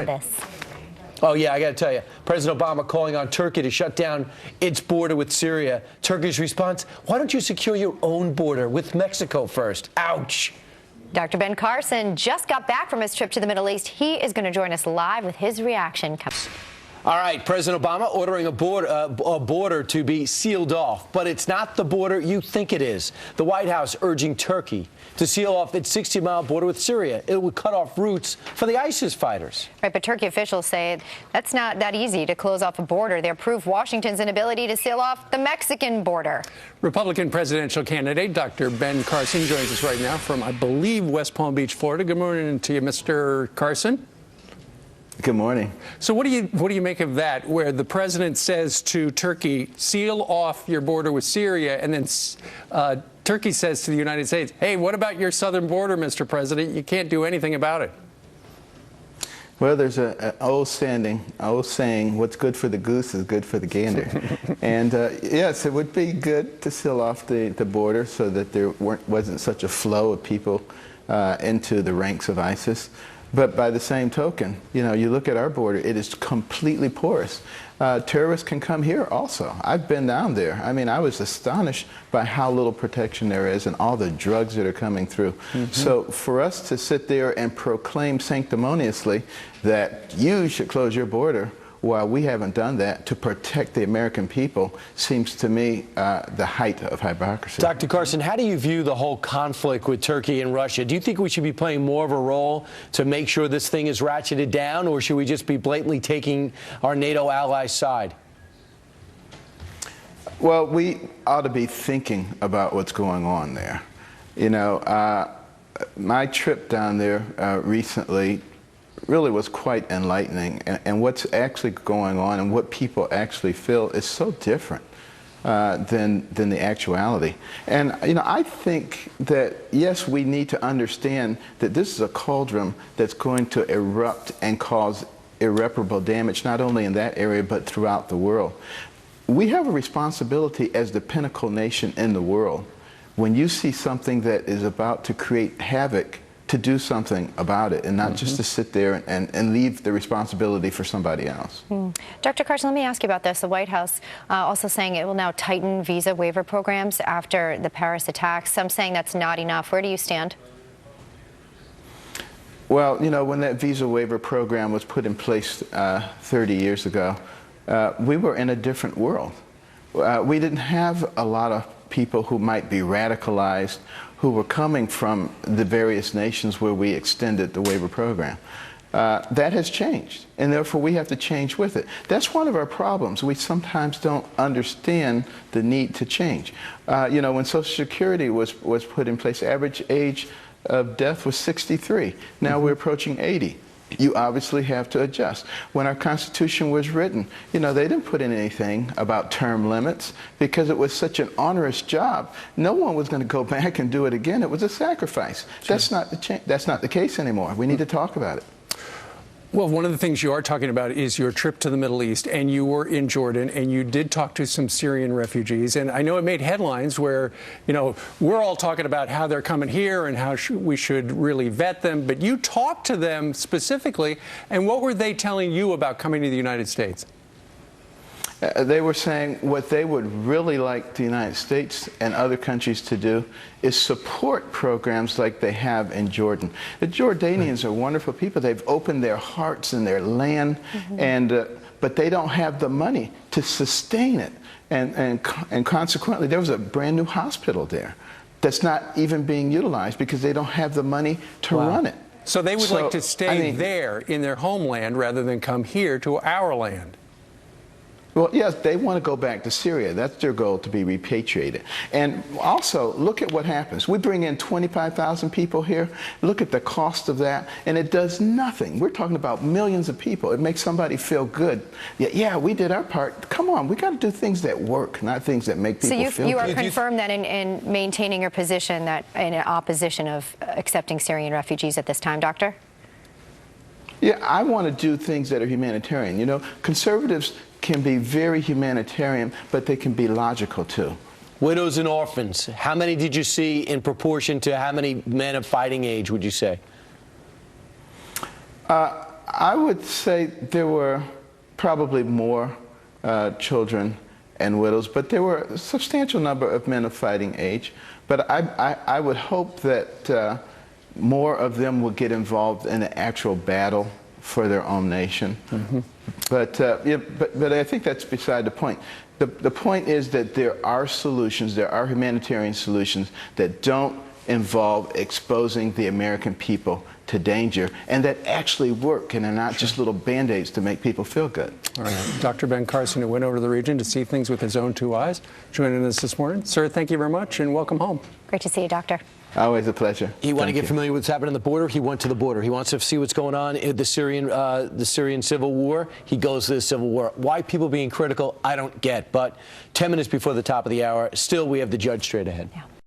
this. Oh, yeah, I got to tell you, President Obama calling on Turkey to shut down its border with Syria. Turkey's response, why don't you secure your own border with Mexico first? Ouch. Dr. Ben Carson just got back from his trip to the Middle East. He is going to join us live with his reaction. All right, President Obama ordering a border to be sealed off, but it's not the border you think it is. The White House urging Turkey to seal off its 60-mile border with Syria. It would cut off routes for the ISIS fighters. Right, but Turkey officials say that's not that easy to close off a border. They approve Washington's inability to seal off the Mexican border. Republican presidential candidate Dr. Ben Carson joins us right now from, I believe, West Palm Beach, Florida. Good morning to you, Mr. Carson. Good morning. So what do you make of that, where the president says to Turkey, seal off your border with Syria, and then Turkey says to the United States, hey, what about your southern border, Mr. President? You can't do anything about it. Well, there's an old saying, what's good for the goose is good for the gander. And yes, it would be good to seal off the border so that there wasn't such a flow of people into the ranks of ISIS. But by the same token, you know, you look at our border, it is completely porous. Terrorists can come here also. I've been down there. I mean, I was astonished by how little protection there is and all the drugs that are coming through. So for us to sit there and proclaim sanctimoniously that you should close your border while we haven't done that to protect the American people seems to me the height of hypocrisy. Dr. Carson, how do you view the whole conflict with Turkey and Russia? Do you think we should be playing more of a role to make sure this thing is ratcheted down, or should we just be blatantly taking our NATO allies' side? Well, we ought to be thinking about what's going on there. You know, my trip down there recently really was quite enlightening, and what's actually going on and what people actually feel is so different than the actuality. And you know, I think that yes, we need to understand that this is a cauldron that's going to erupt and cause irreparable damage, not only in that area but throughout the world. We have a responsibility as the pinnacle nation in the world. When you see something that is about to create havoc, to do something about it and not just to sit there and leave the responsibility for somebody else. Dr. Carson, let me ask you about this. The White House also saying it will now tighten visa waiver programs after the Paris attacks. Some saying that's not enough. Where do you stand? Well, you know, when that visa waiver program was put in place 30 years ago, we were in a different world. We didn't have a lot of people who might be radicalized who were coming from the various nations where we extended the waiver program. That has changed, and therefore we have to change with it. That's one of our problems. We sometimes don't understand the need to change. You know, when Social Security was put in place, average age of death was 63. Now we're approaching 80. You obviously have to adjust. When our Constitution was written, you know, they didn't put in anything about term limits because it was such an onerous job. No one was going to go back and do it again. It was a sacrifice. Sure. That's not the case anymore. We need to talk about it. Well, one of the things you are talking about is your trip to the Middle East, and you were in Jordan, and you did talk to some Syrian refugees. And I know it made headlines where, you know, we're all talking about how they're coming here and how we should really vet them. But you talked to them specifically, and what were they telling you about coming to the United States? They were saying what they would really like the United States and other countries to do is support programs like they have in Jordan. The Jordanians are wonderful people. They've opened their hearts and their land, but they don't have the money to sustain it. And consequently, there was a brand new hospital there that's not even being utilized because they don't have the money to run it. So they would like to stay there in their homeland rather than come here to our land. Well, yes, they want to go back to Syria. That's their goal, to be repatriated. And also, look at what happens. We bring in 25,000 people here. Look at the cost of that, and it does nothing. We're talking about millions of people. It makes somebody feel good. Yeah, we did our part. Come on, we got to do things that work, not things that make people feel good. So you are confirmed that in maintaining your position that in opposition of accepting Syrian refugees at this time, Doctor? Yeah, I want to do things that are humanitarian. You know, conservatives can be very humanitarian, but they can be logical too. Widows and orphans, how many did you see in proportion to how many men of fighting age, would you say? I would say there were probably more children and widows, but there were a substantial number of men of fighting age. But I would hope that more of them will get involved in the actual battle for their own nation. Mm-hmm. But I think that's beside the point. The point is that there are solutions, there are humanitarian solutions that don't involve exposing the American people to danger and that actually work and are not just little Band-Aids to make people feel good. All right. Dr. Ben Carson, who went over to the region to see things with his own two eyes, joining us this morning. Sir, thank you very much and welcome home. Great to see you, Doctor. Always a pleasure. He wanted to get familiar with what's happening on the border. He went to the border. He wants to see what's going on in the Syrian civil war. He goes to the civil war. Why people being critical, I don't get. But 10 minutes before the top of the hour, still we have the judge straight ahead. Yeah.